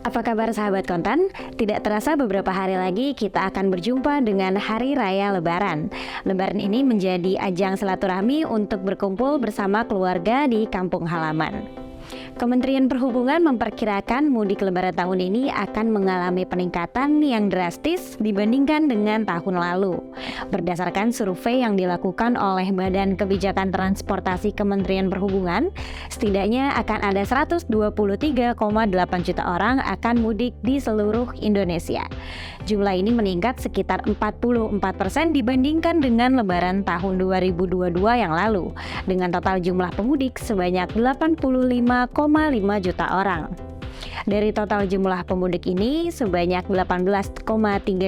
Apa kabar sahabat konten? Tidak terasa beberapa hari lagi kita akan berjumpa dengan Hari Raya Lebaran. Lebaran ini menjadi ajang silaturahmi untuk berkumpul bersama keluarga di kampung halaman. Kementerian Perhubungan memperkirakan mudik Lebaran tahun ini akan mengalami peningkatan yang drastis dibandingkan dengan tahun lalu. Berdasarkan survei yang dilakukan oleh Badan Kebijakan Transportasi Kementerian Perhubungan, setidaknya akan ada 123,8 juta orang akan mudik di seluruh Indonesia. Jumlah ini meningkat sekitar 44% dibandingkan dengan Lebaran tahun 2022 yang lalu, dengan total jumlah pemudik sebanyak 85,5 juta orang. Dari total jumlah pemudik ini, sebanyak 18,3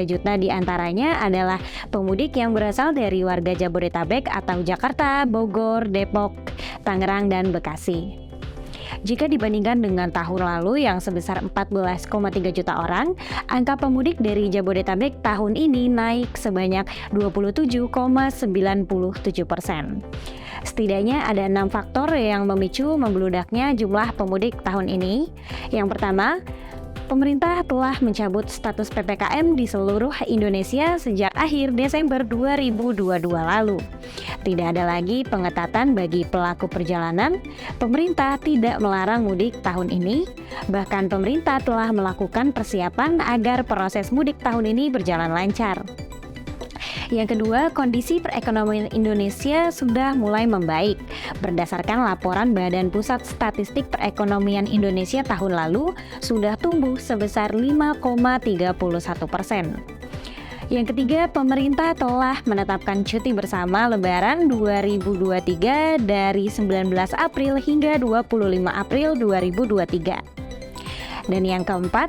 juta diantaranya adalah pemudik yang berasal dari warga Jabodetabek atau Jakarta, Bogor, Depok, Tangerang, dan Bekasi. Jika dibandingkan dengan tahun lalu yang sebesar 14,3 juta orang, angka pemudik dari Jabodetabek tahun ini naik sebanyak 27,97%. Setidaknya ada 6 faktor yang memicu membeludaknya jumlah pemudik tahun ini. Yang pertama, pemerintah telah mencabut status PPKM di seluruh Indonesia sejak akhir Desember 2022 lalu. Tidak ada lagi pengetatan bagi pelaku perjalanan. Pemerintah tidak melarang mudik tahun ini. Bahkan pemerintah telah melakukan persiapan agar proses mudik tahun ini berjalan lancar. Yang kedua, kondisi perekonomian Indonesia sudah mulai membaik. Berdasarkan laporan Badan Pusat Statistik Perekonomian Indonesia tahun lalu, sudah tumbuh sebesar 5,31%. Yang ketiga, pemerintah telah menetapkan cuti bersama Lebaran 2023 dari 19 April hingga 25 April 2023. Dan yang keempat,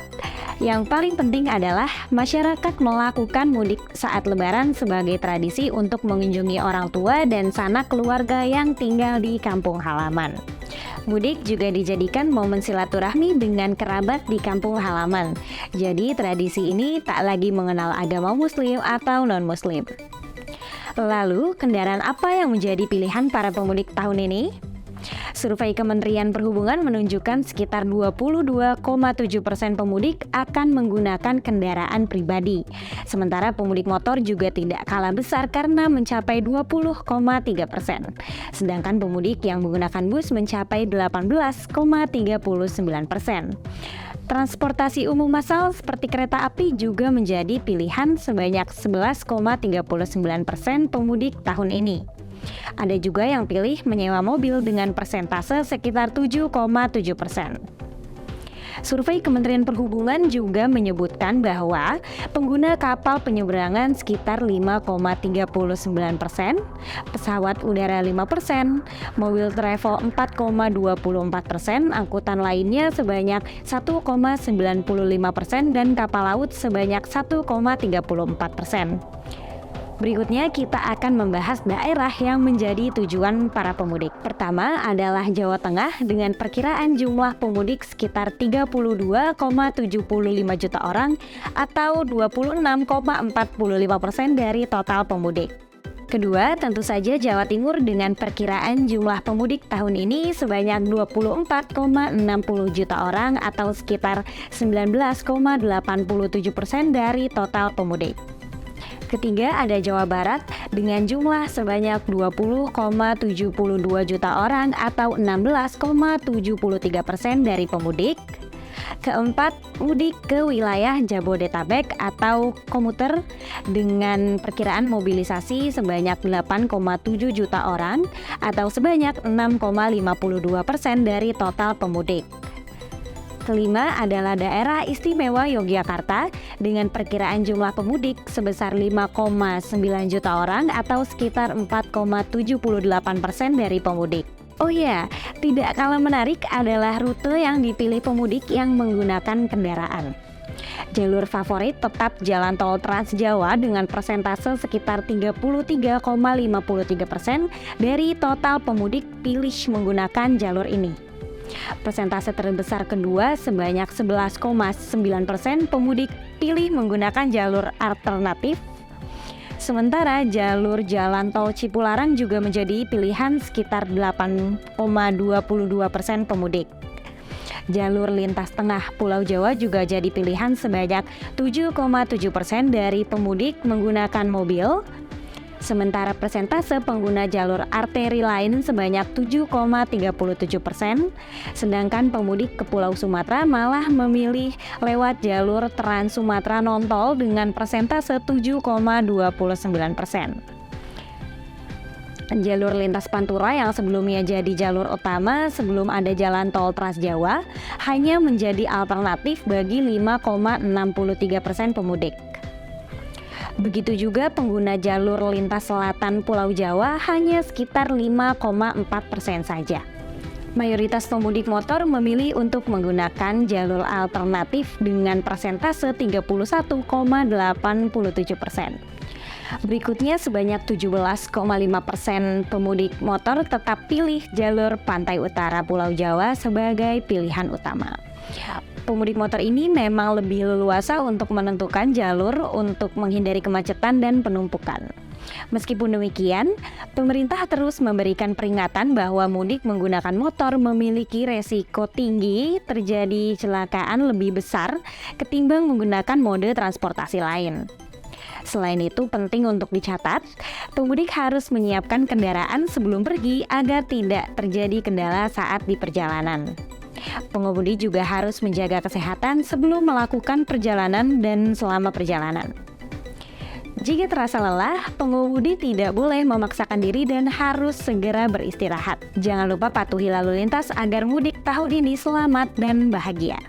yang paling penting adalah masyarakat melakukan mudik saat Lebaran sebagai tradisi untuk mengunjungi orang tua dan sanak keluarga yang tinggal di kampung halaman. Mudik juga dijadikan momen silaturahmi dengan kerabat di kampung halaman. Jadi tradisi ini tak lagi mengenal agama Muslim atau non-Muslim. Lalu, kendaraan apa yang menjadi pilihan para pemudik tahun ini? Survei Kementerian Perhubungan menunjukkan sekitar 22,7% pemudik akan menggunakan kendaraan pribadi. Sementara pemudik motor juga tidak kalah besar karena mencapai 20,3%. Sedangkan pemudik yang menggunakan bus mencapai 18,39%. Transportasi umum massal seperti kereta api juga menjadi pilihan sebanyak 11,39% pemudik tahun ini. Ada juga yang pilih menyewa mobil dengan persentase sekitar 7,7%. Survei Kementerian Perhubungan juga menyebutkan bahwa pengguna kapal penyeberangan sekitar 5,39%, pesawat udara 5%, mobil travel 4,24%, angkutan lainnya sebanyak 1,95% dan kapal laut sebanyak 1,34%. Berikutnya kita akan membahas daerah yang menjadi tujuan para pemudik. Pertama adalah Jawa Tengah dengan perkiraan jumlah pemudik sekitar 32,75 juta orang atau 26,45% dari total pemudik. Kedua, tentu saja Jawa Timur dengan perkiraan jumlah pemudik tahun ini sebanyak 24,60 juta orang atau sekitar 19,87% dari total pemudik. Ketiga ada Jawa Barat dengan jumlah sebanyak 20,72 juta orang atau 16,73% dari pemudik. Keempat, mudik ke wilayah Jabodetabek atau komuter dengan perkiraan mobilisasi sebanyak 8,7 juta orang atau sebanyak 6,52% dari total pemudik. Kelima adalah daerah istimewa Yogyakarta dengan perkiraan jumlah pemudik sebesar 5,9 juta orang atau sekitar 4,78% dari pemudik. Oh ya, tidak kalah menarik adalah rute yang dipilih pemudik yang menggunakan kendaraan. Jalur favorit tetap jalan tol Trans Jawa dengan persentase sekitar 33,53% dari total pemudik pilih menggunakan jalur ini. Persentase terbesar kedua sebanyak 11,9% pemudik pilih menggunakan jalur alternatif. Sementara jalur jalan tol Cipularang juga menjadi pilihan sekitar 8,22% pemudik. Jalur lintas tengah Pulau Jawa juga jadi pilihan sebanyak 7,7% dari pemudik menggunakan mobil. Sementara persentase pengguna jalur arteri lain sebanyak 7,37%, sedangkan pemudik ke Pulau Sumatera malah memilih lewat jalur Trans Sumatera non-tol dengan persentase 7,29%. Jalur lintas Pantura yang sebelumnya jadi jalur utama sebelum ada jalan tol Trans Jawa hanya menjadi alternatif bagi 5,63% pemudik. Begitu juga pengguna jalur lintas selatan Pulau Jawa hanya sekitar 5,4% saja. Mayoritas pemudik motor memilih untuk menggunakan jalur alternatif dengan persentase 31,87%. Berikutnya sebanyak 17,5% pemudik motor tetap pilih jalur pantai utara Pulau Jawa sebagai pilihan utama. Pemudik motor ini memang lebih leluasa untuk menentukan jalur untuk menghindari kemacetan dan penumpukan. Meskipun demikian, pemerintah terus memberikan peringatan bahwa mudik menggunakan motor memiliki resiko tinggi terjadi kecelakaan lebih besar ketimbang menggunakan mode transportasi lain. Selain itu, penting untuk dicatat, pemudik harus menyiapkan kendaraan sebelum pergi agar tidak terjadi kendala saat di perjalanan. Pengemudi juga harus menjaga kesehatan sebelum melakukan perjalanan dan selama perjalanan. Jika terasa lelah, pengemudi tidak boleh memaksakan diri dan harus segera beristirahat. Jangan lupa patuhi lalu lintas agar mudik tahun ini selamat dan bahagia.